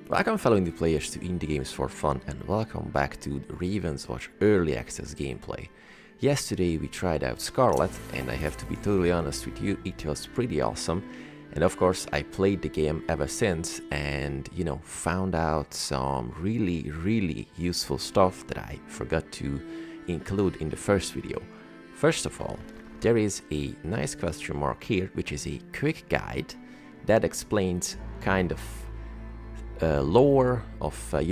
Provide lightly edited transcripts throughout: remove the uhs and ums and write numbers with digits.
Welcome fellow indie players to Indie Games for Fun, and welcome back to the Ravenswatch Early Access gameplay. Yesterday we tried out Scarlet, and I have to be totally honest with you, it was pretty awesome. And of course I played the game ever since and, found out some really useful stuff that I forgot to include in the first video. First of all, there is a nice question mark here, which is a quick guide that explains kind of lore of the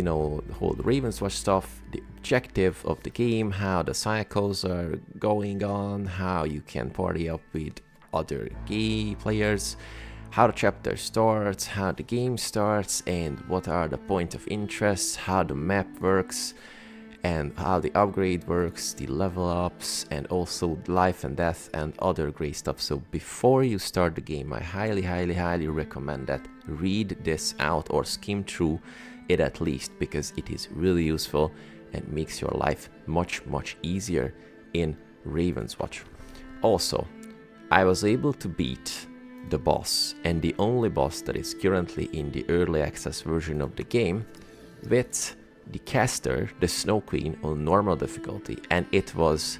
whole Ravenswatch stuff, the objective of the game, how the cycles are going on, how you can party up with other gay players, how the chapter starts, how the game starts, and what are the point of interest, how the map works, and how the upgrade works, the level ups, and also life and death and other great stuff. So before you start the game, I highly recommend that read this out or skim through it at least, because it is really useful and makes your life much easier in Ravenswatch. Also, I was able to beat the boss, and the only boss that is currently in the early access version of the game, with the caster, the Snow Queen, on normal difficulty, and it was,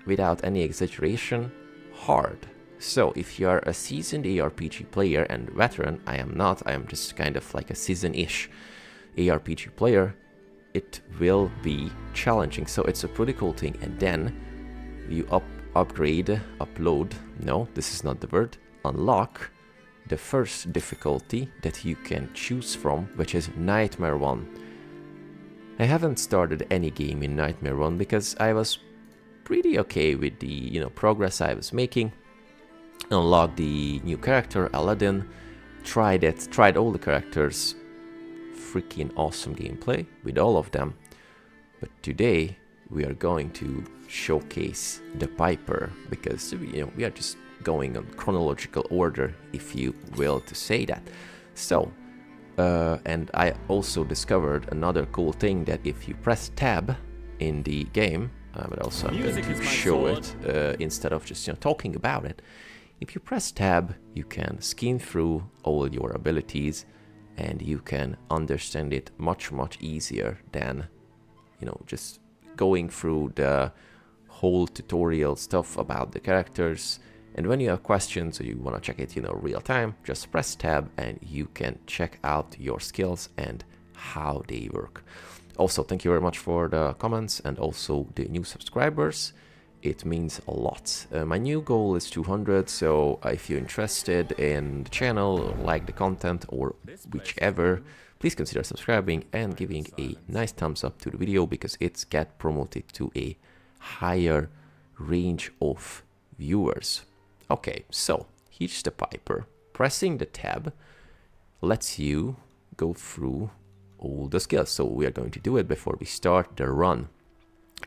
without any exaggeration, hard. So if you are a seasoned ARPG player and veteran, I am not, I am just kind of like a season-ish ARPG player, it will be challenging. So it's a pretty cool thing. And then you unlock the first difficulty that you can choose from, which is Nightmare 1. I haven't started any game in Nightmare 1 because I was pretty okay with the progress I was making. Unlocked the new character, Aladdin, tried all the characters, freaking awesome gameplay with all of them. But today we are going to showcase the Piper, because we are just going on chronological order, if you will to say that. So and I also discovered another cool thing, that if you press tab in the game, but also I'm going to show it instead of just talking about it. If you press tab, you can skim through all your abilities and you can understand it much easier than just going through the whole tutorial stuff about the characters. And when you have questions or you want to check it real time, just press tab and you can check out your skills and how they work. Also, thank you very much for the comments and also the new subscribers. It means a lot. My new goal is 200, so if you're interested in the channel, like the content or whichever, please consider subscribing and giving a nice thumbs up to the video, because it's get promoted to a higher range of viewers. Okay, so here's the Piper. Pressing the tab lets you go through all the skills, so we are going to do it before we start the run.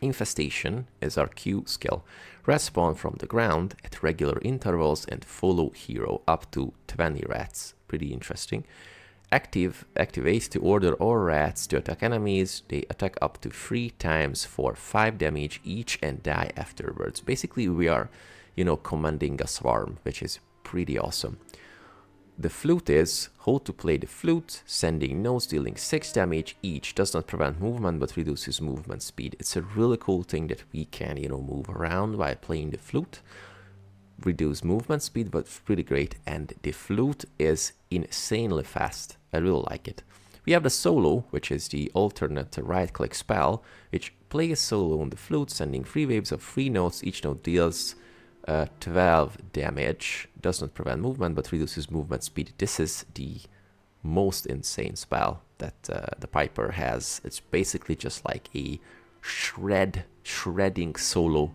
Infestation is our Q skill. Respawn from the ground at regular intervals and follow hero, up to 20 rats. Pretty interesting. Activates to order all rats to attack enemies. They attack up to 3 times for 5 damage each and die afterwards. Basically we are commanding a swarm, which is pretty awesome. The flute is hold to play the flute, sending notes dealing 6 damage each. Does not prevent movement but reduces movement speed. It's a really cool thing that we can move around while playing the flute. Reduce movement speed, but pretty great. And the flute is insanely fast. I really like it. We have the solo, which is the alternate right click spell, which plays solo on the flute, sending 3 waves of 3 notes. Each note deals 12 damage, does not prevent movement but reduces movement speed. This is the most insane spell that the Piper has. It's basically just like a shredding solo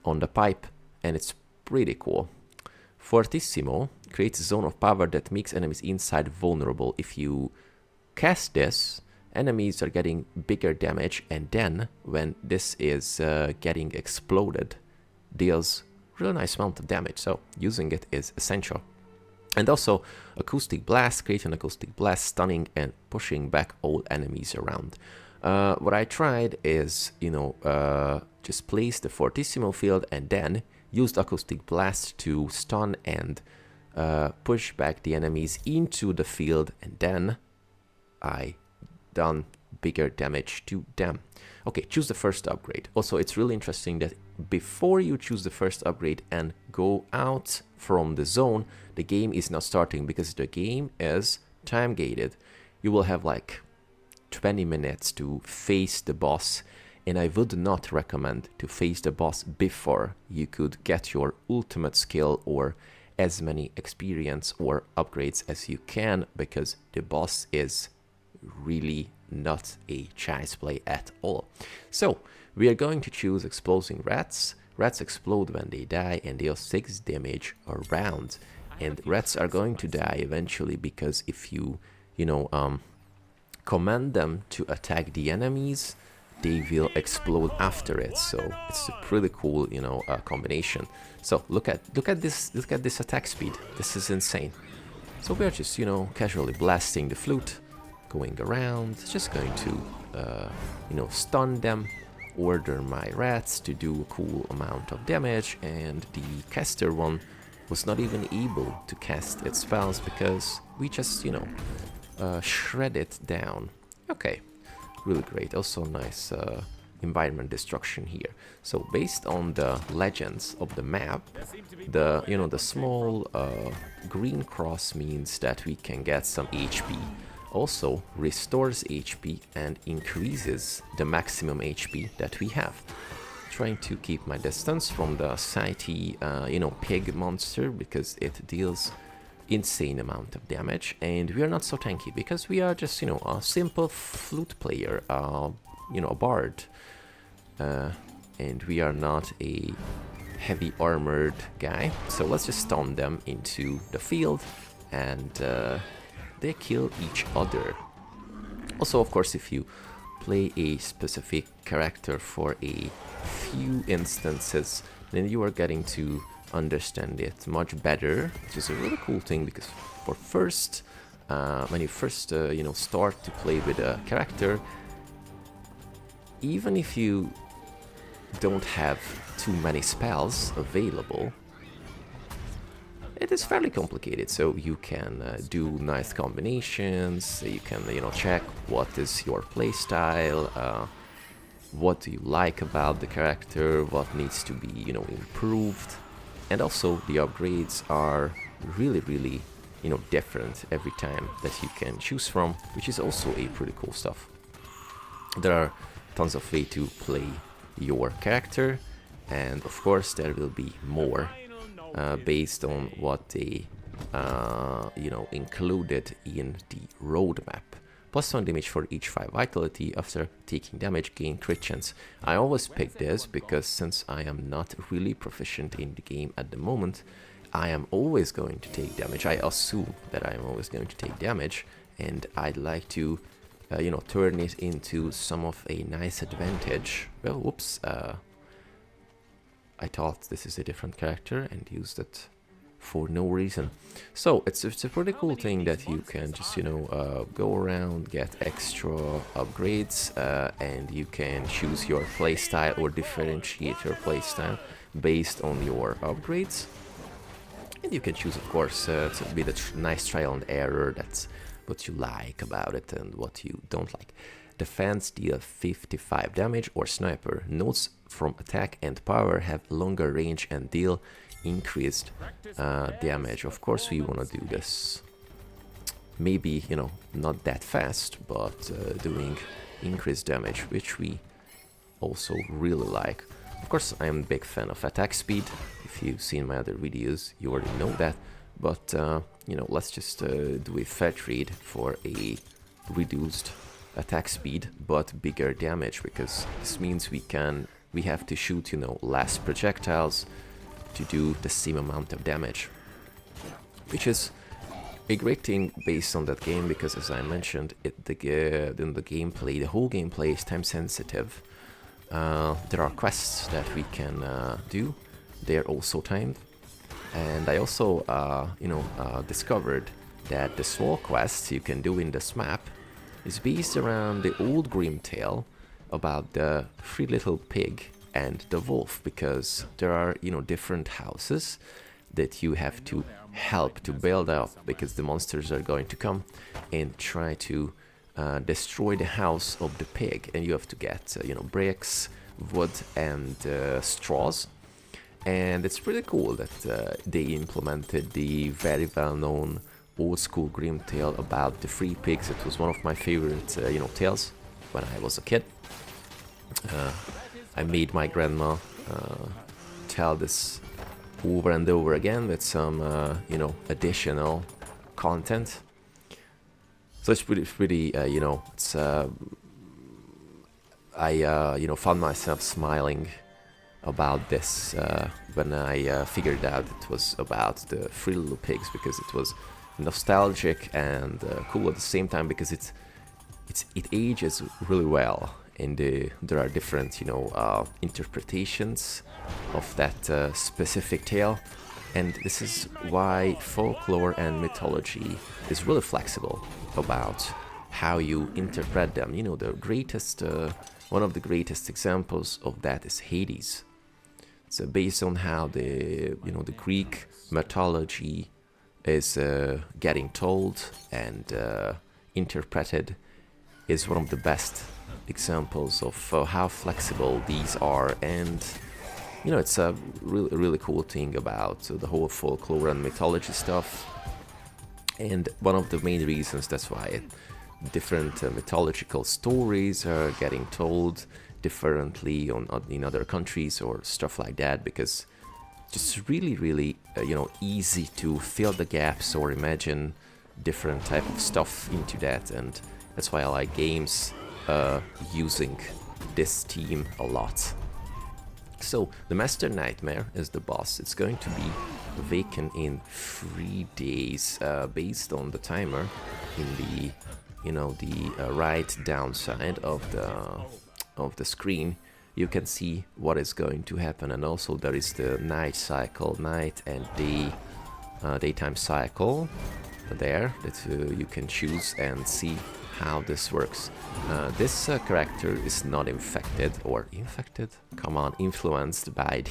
on the pipe, and it's pretty cool. Fortissimo creates a zone of power that makes enemies inside vulnerable. If you cast this, enemies are getting bigger damage, and then when this is getting exploded, deals really nice amount of damage, so using it is essential. And also acoustic blast, create an acoustic blast, stunning and pushing back all enemies around. What I tried is just place the Fortissimo field and then used acoustic blast to stun and push back the enemies into the field, and then I done bigger damage to them. Okay, choose the first upgrade. Also, it's really interesting that before you choose the first upgrade and go out from the zone, the game is not starting because the game is time gated. You will have like 20 minutes to face the boss, and I would not recommend to face the boss before you could get your ultimate skill or as many experience or upgrades as you can, because the boss is really not a child's play at all. So we are going to choose exploding rats. Rats explode when they die and deal 6 damage a round, and rats are going to die eventually because if you command them to attack the enemies, they will explode after it. So it's a pretty cool combination. So look at this attack speed. This is insane. So we're just casually blasting the flute, going around, just going to stun them, order my rats to do a cool amount of damage, and the caster one was not even able to cast its spells because we just shred it down. Okay, really great. Also nice environment destruction here. So based on the legends of the map, the small green cross means that we can get some HP. Also restores HP and increases the maximum HP that we have. Trying to keep my distance from the city pig monster because it deals insane amount of damage, and we are not so tanky because we are just a simple flute player, a bard, and we are not a heavy armored guy. So let's just stun them into the field, and they kill each other. Also, of course, if you play a specific character for a few instances, then you are getting to understand it much better, which is a really cool thing, because for first, when you first start to play with a character, even if you don't have too many spells available, it is fairly complicated. So you can do nice combinations, you can check what is your playstyle, what do you like about the character, what needs to be improved. And also the upgrades are really different every time that you can choose from, which is also a pretty cool stuff. There are tons of ways to play your character, and of course there will be more based on what they included in the roadmap. +1 damage for each 5 vitality after taking damage, gain crit chance. I always pick this because since I am not really proficient in the game at the moment, I am always going to take damage. I assume that I am always going to take damage, and I'd like to turn it into some of a nice advantage. Well, whoops, I thought this is a different character and used it for no reason. So it's a pretty cool thing that you can just go around, get extra upgrades, and you can choose your playstyle or differentiate your playstyle based on your upgrades. And you can choose, of course, to be the nice trial and error. That's what you like about it and what you don't like. Defense deal 55 damage, or sniper. Notes from attack and power have longer range and deal increased damage. Of course we want to do this maybe not that fast, but doing increased damage, which we also really like. Of course I am a big fan of attack speed. If you've seen my other videos you already know that, but let's just do a fetch read for a reduced attack speed but bigger damage, because this means we have to shoot less projectiles to do the same amount of damage, which is a great thing based on that game, because as I mentioned, in the gameplay, the whole gameplay is time sensitive. There are quests that we can do, they're also timed, and I also discovered that the small quests you can do in this map is based around the old Grim tale about the 3 little pig and the wolf, because there are different houses that you have to help to build up, because the monsters are going to come and try to destroy the house of the pig, and you have to get you know, bricks, wood, and straws. And it's pretty cool that they implemented the very well-known old school grim tale about the three pigs. It was one of my favorite you know, tales when I was a kid. I made my grandma tell this over and over again with some you know, additional content. So it's pretty you know, it's I you know, found myself smiling about this when I figured out it was about the three little pigs, because it was nostalgic and cool at the same time, because it ages really well. And there are different, you know, interpretations of that specific tale, and this is why folklore and mythology is really flexible about how you interpret them. You know, the greatest, one of the greatest examples of that is Hades. So based on how the, you know, the Greek mythology is getting told and interpreted, is one of the best examples of how flexible these are. And you know, it's a really cool thing about the whole folklore and mythology stuff. And one of the main reasons that's why different mythological stories are getting told differently in other countries or stuff like that, because just really you know, easy to fill the gaps or imagine different type of stuff into that. And that's why I like games using this theme a lot. So the Master Nightmare is the boss. It's going to be vacant in 3 days, based on the timer in the, you know, the right downside of the screen. You can see what is going to happen, and also there is the night cycle, night and day, daytime cycle there that you can choose and see how this works. This character is not infected, or infected? Come on, influenced by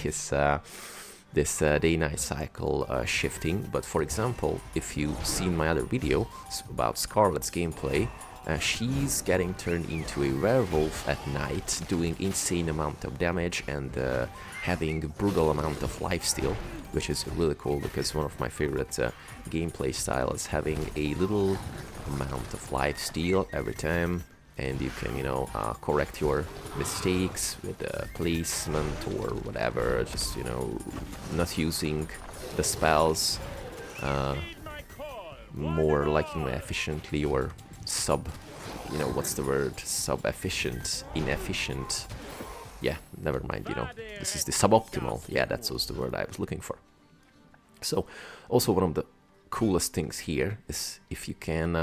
this day-night cycle shifting. But for example, if you've seen my other video about Scarlet's gameplay, she's getting turned into a werewolf at night, doing insane amount of damage and having brutal amount of lifesteal, which is really cool, because one of my favorite gameplay style is having a little amount of lifesteal every time, and you can, you know, correct your mistakes with placement or whatever, just, you know, not using the spells more like, you know, efficiently, or you know, what's the word, sub-efficient, inefficient, yeah, never mind, you know, this is the suboptimal, yeah, that was the word I was looking for. So also one of the coolest things here is if you can,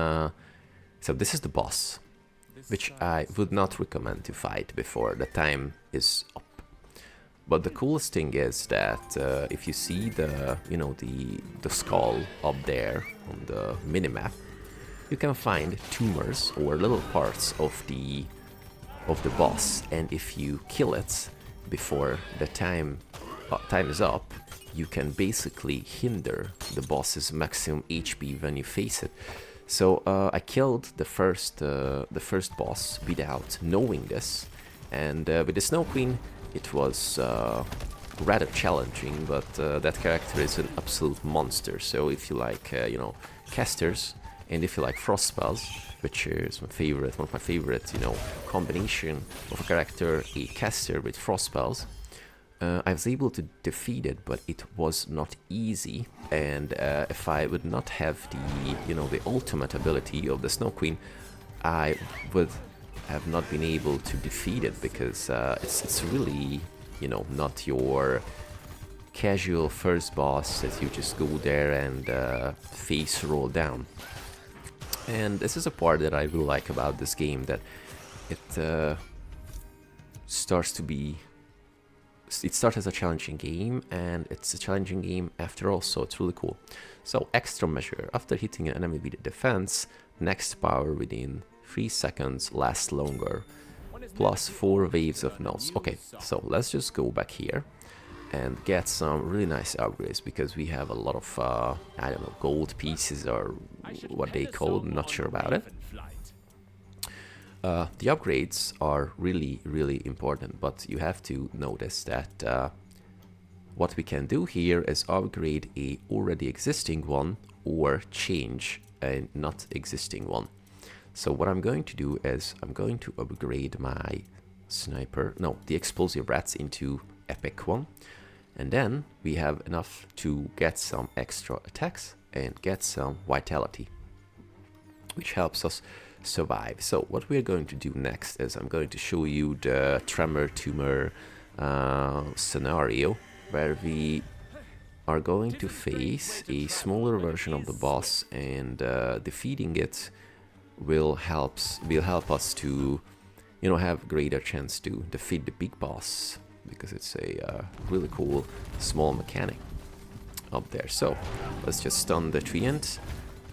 so this is the boss, which I would not recommend to fight before the time is up. But the coolest thing is that if you see the, you know, the skull up there on the minimap, you can find tumors or little parts of the boss, and if you kill it before the time is up, you can basically hinder the boss's maximum HP when you face it. So I killed the first boss without knowing this, and with the Snow Queen it was rather challenging, but that character is an absolute monster. So if you like you know, casters, and if you like frost spells, which is my favorite, one of my favorite, you know, combination of a character, a caster with frost spells, I was able to defeat it, but it was not easy. And if I would not have the, you know, the ultimate ability of the Snow Queen, I would have not been able to defeat it, because it's really, you know, not your casual first boss that you just go there and face roll down. And this is a part that I really like about this game, that it starts to be... It starts as a challenging game, and it's a challenging game after all, so it's really cool. So, extra measure. After hitting an enemy with a defense, next power within 3 seconds lasts longer, plus 4 waves of notes. Okay, so let's just go back here and get some really nice upgrades, because we have a lot of, I don't know, gold pieces or what they call, I'm not sure about it. The upgrades are really important, but you have to notice that what we can do here is upgrade a already existing one or change a not existing one. So what I'm going to do is I'm going to upgrade my the explosive rats into epic one, and then we have enough to get some extra attacks and get some vitality, which helps us survive. So what we're going to do next is I'm going to show you the Tumor scenario, where we are going to face a smaller version of the boss, and defeating it will help us to, you know, have greater chance to defeat the big boss, because it's a really cool small mechanic up there. So let's just stun the treant,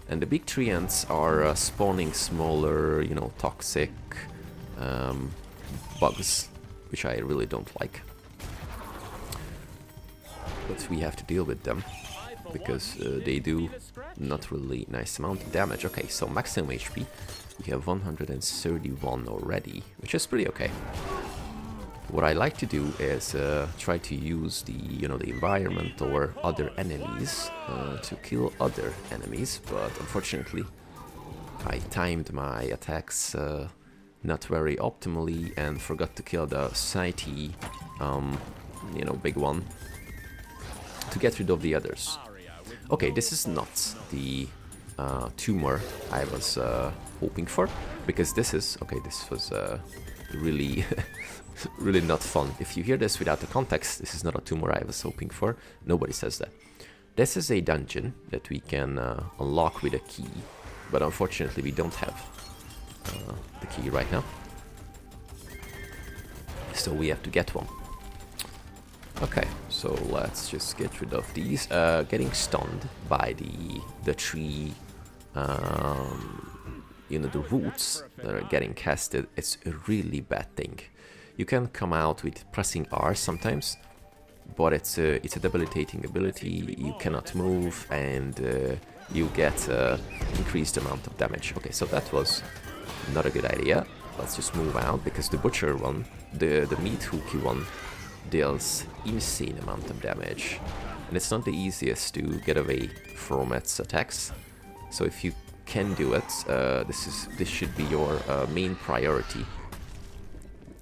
and the big treants are spawning smaller, you know, toxic bugs, which I really don't like. But we have to deal with them, because they do not really nice amount of damage. Okay, so maximum HP, we have 131 already, which is pretty okay. What I like to do is try to use the, you know, the environment or other enemies to kill other enemies, but unfortunately I timed my attacks not very optimally and forgot to kill the Sighty, you know, big one, to get rid of the others. Okay, this is not the Tumor I was hoping for, because this was really really not fun. If you hear this without the context, this is not a Tumor I was hoping for. Nobody says that. This is a dungeon that we can unlock with a key, but unfortunately we don't have the key right now, so we have to get one. Okay, so let's just get rid of these. Getting stunned by the tree, you know, the roots that are getting casted, it's a really bad thing. You can come out with pressing R sometimes, but it's a debilitating ability. You cannot move, and you get increased amount of damage. Okay, so that was not a good idea. Let's just move out, because the butcher one, the meat hooky one, deals insane amount of damage, and it's not the easiest to get away from its attacks. So if you can do it, this should be your main priority,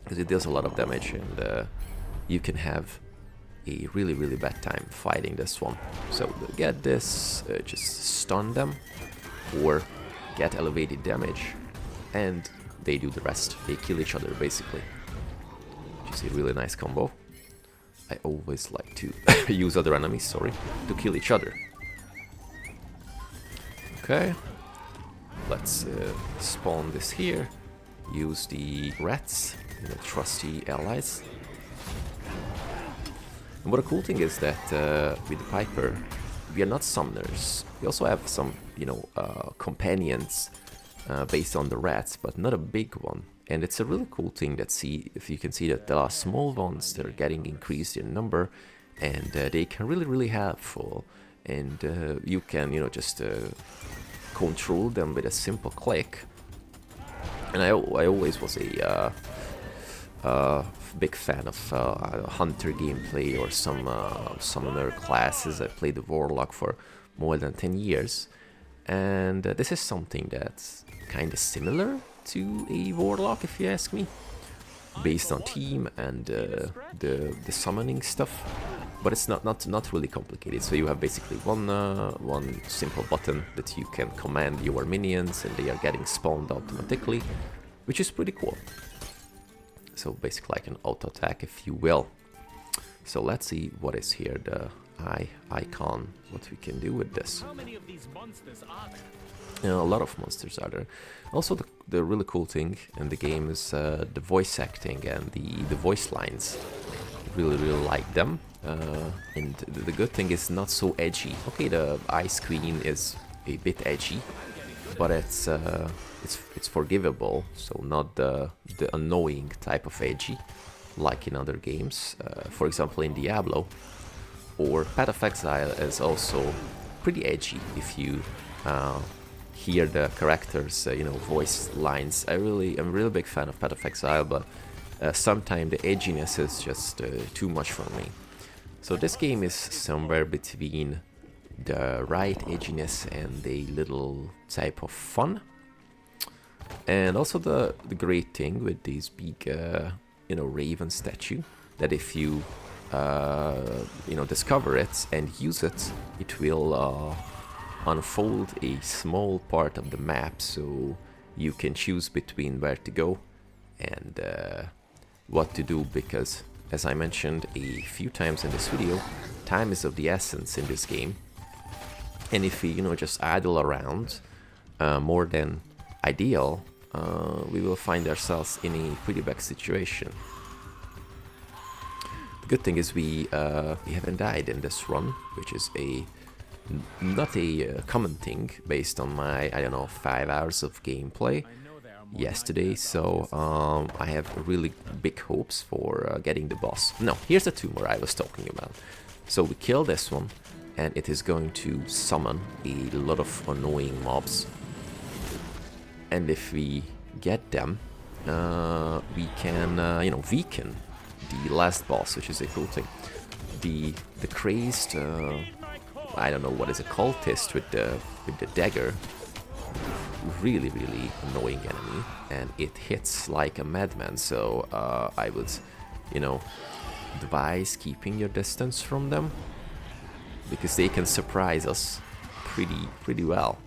because it deals a lot of damage, and you can have a really bad time fighting this one. So to get this, just stun them or get elevated damage, and they do the rest. They kill each other basically, which is a really nice combo. I always like to use other enemies, to kill each other. Okay, let's spawn this here. Use the rats, you know, trusty allies. And what a cool thing is that with the Piper, we are not summoners. We also have some, you know, companions based on the rats, but not a big one. And it's a really cool thing that if you can see that there are small ones that are getting increased in number, and they can really helpful. And you can, you know, just control them with a simple click. And I always was a big fan of hunter gameplay or some summoner classes. I played the Warlock for more than 10 years, and this is something that's kind of similar to a Warlock, if you ask me, based on team and the summoning stuff, but it's not really complicated. So you have basically one simple button that you can command your minions, and they are getting spawned automatically, which is pretty cool. So basically like an auto attack, if you will. So let's see what is here, the icon, what we can do with this. How many of these monsters are there? You know, a lot of monsters are there. Also, the really cool thing in the game is the voice acting and the voice lines. Really like them. And the good thing is not so edgy. Okay, the ice queen is a bit edgy, but it's forgivable. So not the annoying type of edgy like in other games. For example, in Diablo, or Path of Exile is also pretty edgy if you hear the characters, you know, voice lines. I'm a really big fan of Path of Exile, but sometimes the edginess is just too much for me. So this game is somewhere between the right edginess and a little type of fun. And also the great thing with these big, you know, raven statue, that if you, you know, discover it and use it, it will unfold a small part of the map, so you can choose between where to go and what to do, because as I mentioned a few times in this video, time is of the essence in this game. And if we, you know, just idle around more than ideal, we will find ourselves in a pretty bad situation. The good thing is we haven't died in this run, which is not a common thing based on my, I don't know, 5 hours of gameplay yesterday. So I have really big hopes for getting the boss. No, here's the tumor I was talking about. So we kill this one, and it is going to summon a lot of annoying mobs. And if we get them, we can, you know, weaken the last boss, which is a cool thing. The crazed, I don't know what is a cultist with the dagger, really annoying enemy, and it hits like a madman. So I would, you know, advise keeping your distance from them, because they can surprise us pretty well.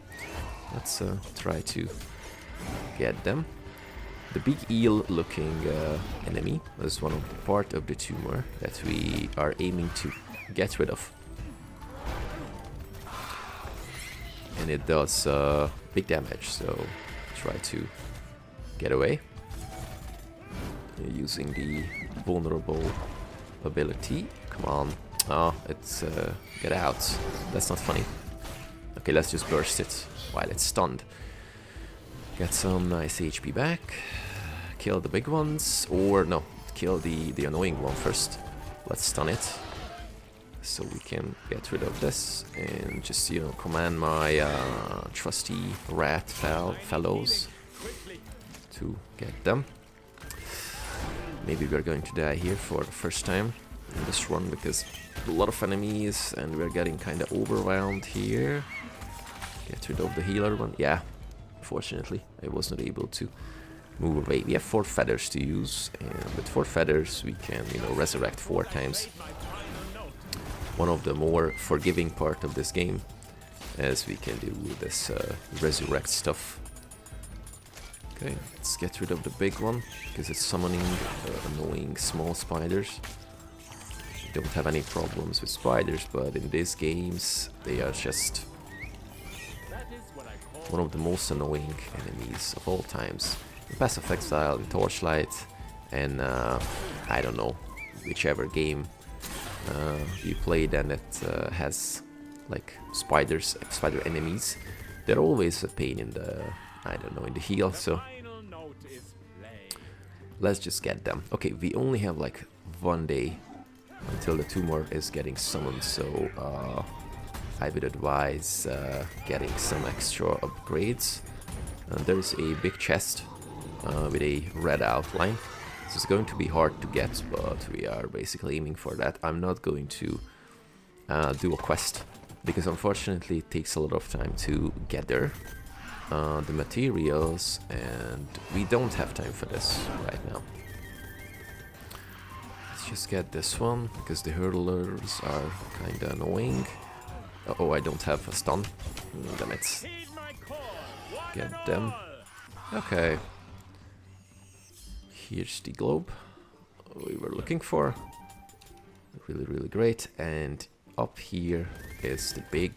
Let's try to get them. The big eel-looking enemy is one of the part of the tumor that we are aiming to get rid of, and it does big damage. So try to get away using the vulnerable ability. Come on. Oh, it's get out. That's not funny. Okay, let's just burst it while it's stunned. Get some nice HP back. Kill the big ones, or no, kill the annoying one first. Let's stun it, so we can get rid of this and just, you know, command my trusty rat fellows to get them. Maybe we're going to die here for the first time in this run, because a lot of enemies and we're getting kind of overwhelmed here. Get rid of the healer one. Yeah, unfortunately I was not able to move away. We have 4 feathers to use, and with 4 feathers we can, you know, resurrect 4 times. One of the more forgiving part of this game, as we can do this resurrect stuff. Okay, let's get rid of the big one, because it's summoning annoying small spiders. We don't have any problems with spiders, but in these games they are just one of the most annoying enemies of all times. In Path of Exile, in Torchlight, and I don't know, whichever game you played and it has like spider enemies, they're always a pain in the, I don't know, in the heel. So let's just get them. Okay, we only have like 1 day until the tumor is getting summoned, so I would advise getting some extra upgrades. There's a big chest with a red outline. This is going to be hard to get, but we are basically aiming for that. I'm not going to do a quest, because unfortunately it takes a lot of time to gather the materials, and we don't have time for this right now. Let's just get this one, because the hurdlers are kinda annoying. Oh, I don't have a stun. Damn it. Get them. Okay. Here's the globe we were looking for. Really great. And up here is the big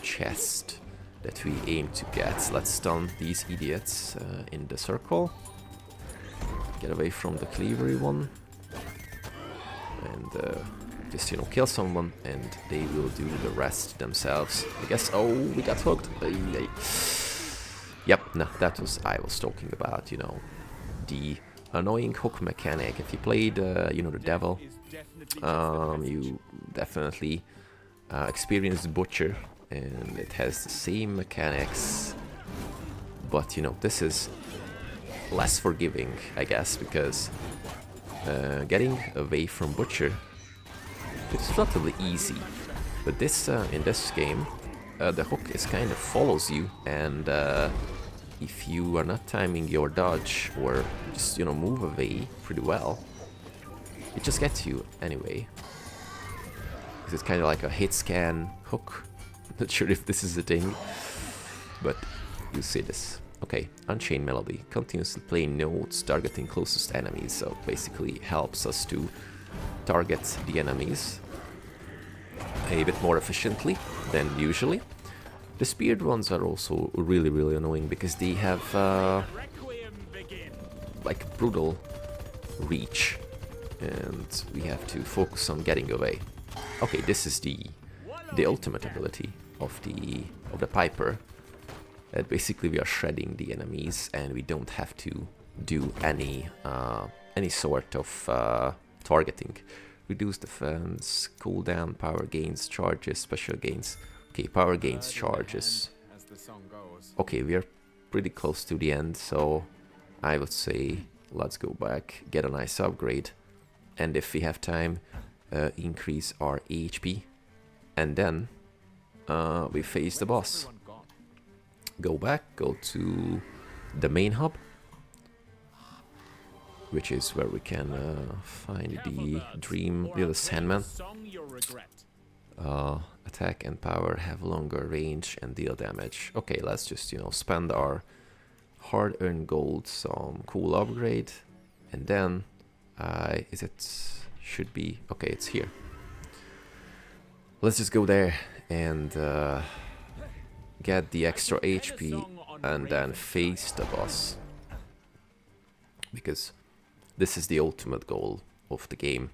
chest that we aim to get. Let's stun these idiots in the circle. Get away from the cleavery one. And just, you know, kill someone and they will do the rest themselves, I guess. Oh, we got hooked. Yep, no, that was I was talking about, you know, the annoying hook mechanic. If you played, you know, the devil, you definitely experienced Butcher, and it has the same mechanics but you know, this is less forgiving, I guess, because getting away from Butcher, it's relatively easy. But this in this game, the hook is kind of follows you, and if you are not timing your dodge or just, you know, move away pretty well, it just gets you anyway. Because it's kind of like a hit scan hook. Not sure if this is a thing, but you see this. Okay, Unchained Melody continuously play notes targeting closest enemies, so basically helps us to target the enemies a bit more efficiently than usually. The speared ones are also really annoying because they have like brutal reach, and we have to focus on getting away. Okay, this is the ultimate ability of the Piper. That basically we are shredding the enemies, and we don't have to do any sort of targeting. Reduce defense, cooldown, power gains, charges, special gains. Okay, power gains, charges. Okay, we are pretty close to the end, so I would say let's go back, get a nice upgrade, and if we have time, increase our HP, and then we face the boss. Go back, go to the main hub, which is where we can find the dream, the Sandman. Attack and power have longer range and deal damage. Okay, let's just, you know, spend our hard-earned gold, some cool upgrade, and then should be okay. It's here. Let's just go there and get the extra HP and then face the boss, because this is the ultimate goal of the game.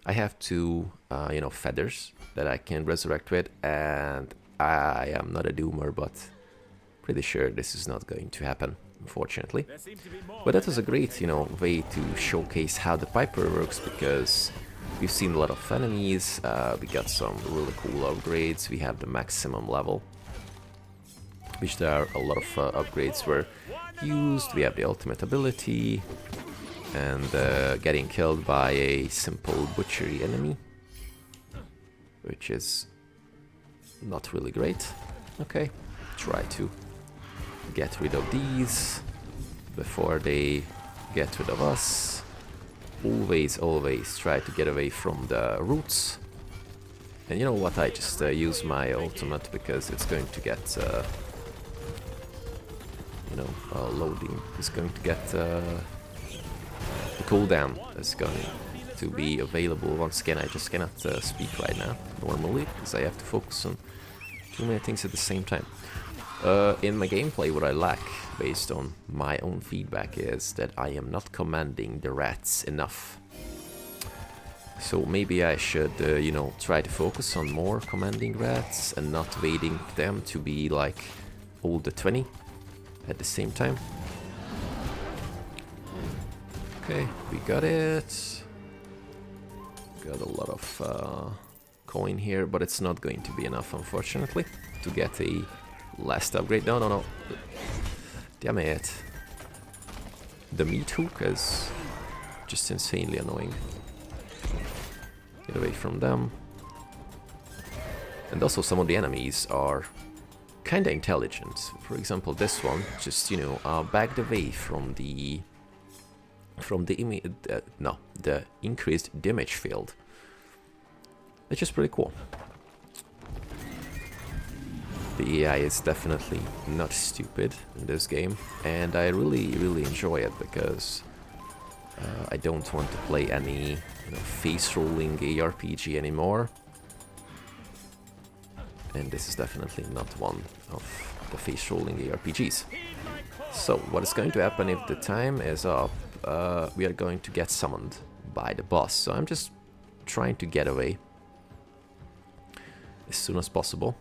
I have two, you know, feathers that I can resurrect with, and I am not a doomer, but pretty sure this is not going to happen, unfortunately. But that was a great, you know, way to showcase how the Piper works, because we've seen a lot of enemies, we got some really cool upgrades, we have the maximum level, which there are a lot of upgrades were used, we have the ultimate ability, and getting killed by a simple butchery enemy, which is not really great. Okay, try to get rid of these before they get rid of us. Always try to get away from the roots. And you know what, I just use my ultimate because it's going to get you know, loading is going to get the cooldown is going to be available. Once again, I just cannot speak right now normally because I have to focus on too many things at the same time. In my gameplay, what I lack, based on my own feedback, is that I am not commanding the rats enough. So maybe I should, you know, try to focus on more commanding rats and not waiting them to be like all the 20 at the same time. Okay, we got it. Got a lot of coin here, but it's not going to be enough, unfortunately, to get a last upgrade. No. Damn it. The meat hook is just insanely annoying. Get away from them. And also some of the enemies are kinda intelligent. For example, this one just, you know, backed away from the increased damage field, which is pretty cool. The AI is definitely not stupid in this game, and I really enjoy it because I don't want to play any, you know, face-rolling ARPG anymore, and this is definitely not one of the face-rolling ARPGs. So what is going to happen if the time is up? We are going to get summoned by the boss, so I'm just trying to get away as soon as possible.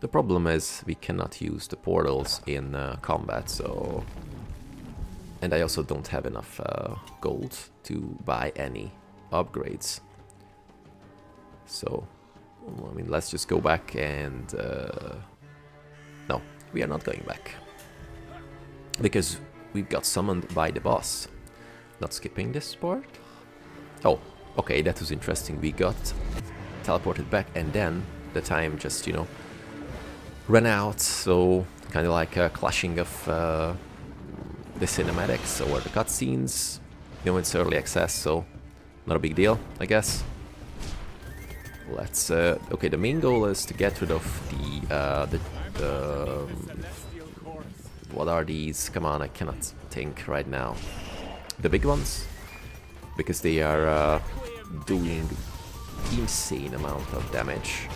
The problem is we cannot use the portals in combat, so... And I also don't have enough gold to buy any upgrades. So, I mean, let's just go back and... No, we are not going back. because we got summoned by the boss. Not skipping this part. Oh, okay, that was interesting. We got teleported back and then the time just, you know, ran out. So kind of like a clashing of the cinematics or the cutscenes. You know, it's early access, so not a big deal, I guess. Let's okay, the main goal is to get rid of the what are these? Come on, I cannot think right now. The big ones, because they are doing insane amount of damage,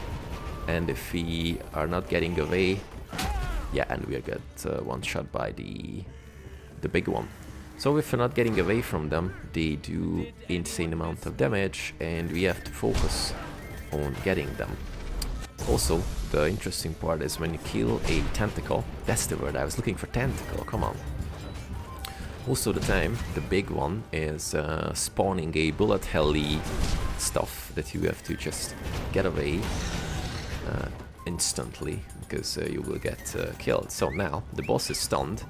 and if we are not getting away, yeah, and we get one shot by the big one. So if we're not getting away from them, they do insane amount of damage, and we have to focus on getting them. Also, the interesting part is when you kill a tentacle, that's the word, I was looking for tentacle, come on. Most of the time, the big one is spawning a bullet helly stuff that you have to just get away instantly, because you will get killed. So now, the boss is stunned,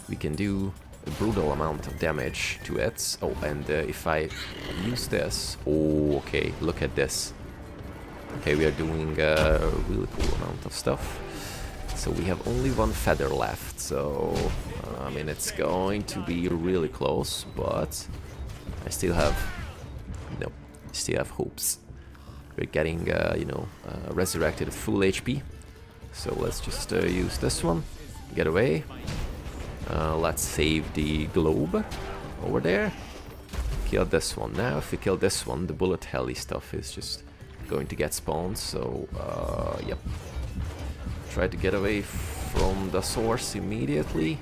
we can do a brutal amount of damage to it. Oh, and if I use this, oh, okay, look at this. Okay, we are doing a really cool amount of stuff. So we have only one feather left, so I mean it's going to be really close, but I still have hopes. We're getting you know, resurrected at full HP. So let's just use this one, get away. Let's save the globe over there. Kill this one. Now if we kill this one, the bullet heli stuff is just going to get spawned, so yep. Try to get away from the source immediately.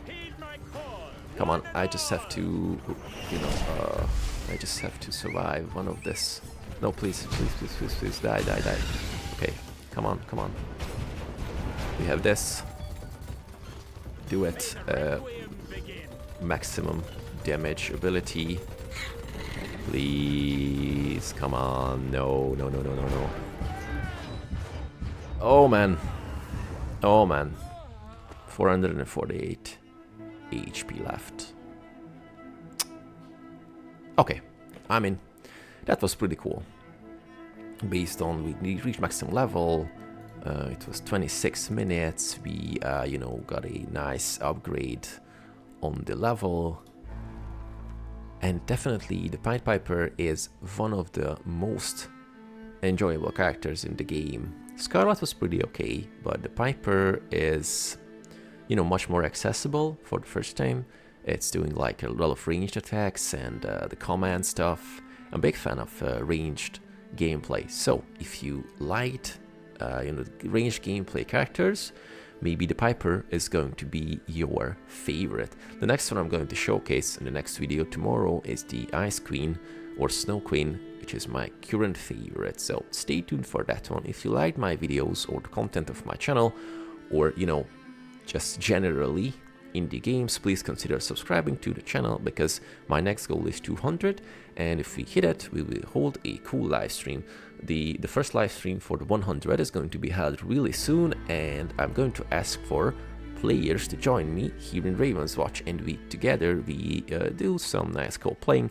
Come on, I just have to, you know, I just have to survive one of this. No, please, please, please, please, please, die, die, die. Okay, come on, come on. We have this. Do it. Maximum damage ability. Please, come on. No, no, no, no, no, no. Oh, man. Oh, man. 448 HP left. Okay. I mean, that was pretty cool. Based on, we reached maximum level. It was 26 minutes. We, you know, got a nice upgrade on the level. And definitely the Pied Piper is one of the most enjoyable characters in the game. Scarlet was pretty okay, but the Piper is, you know, much more accessible for the first time. It's doing like a lot of ranged attacks and the command stuff. I'm a big fan of ranged gameplay. So if you liked you know, ranged gameplay characters, maybe the Piper is going to be your favorite. The next one I'm going to showcase in the next video tomorrow is the Ice Queen or Snow Queen, which is my current favorite. So stay tuned for that one. If you liked my videos or the content of my channel, or, you know, just generally indie games, please consider subscribing to the channel, because my next goal is 200, and if we hit it, we will hold a cool live stream. The first live stream for the 100 is going to be held really soon, and I'm going to ask for players to join me here in Ravenswatch, and we do some nice co-playing.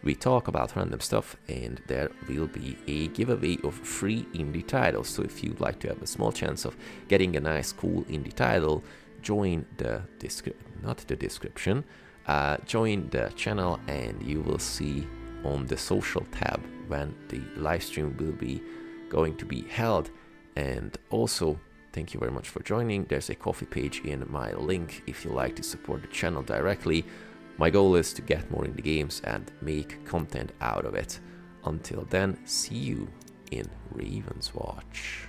We talk about random stuff, and there will be a giveaway of free indie titles. So if you'd like to have a small chance of getting a nice cool indie title, join the description, join the channel, and you will see on the social tab when the live stream will be going to be held. And also, thank you very much for joining. There's a coffee page in my link if you like to support the channel directly. My goal is to get more indie games and make content out of it. Until then, see you in Ravenswatch.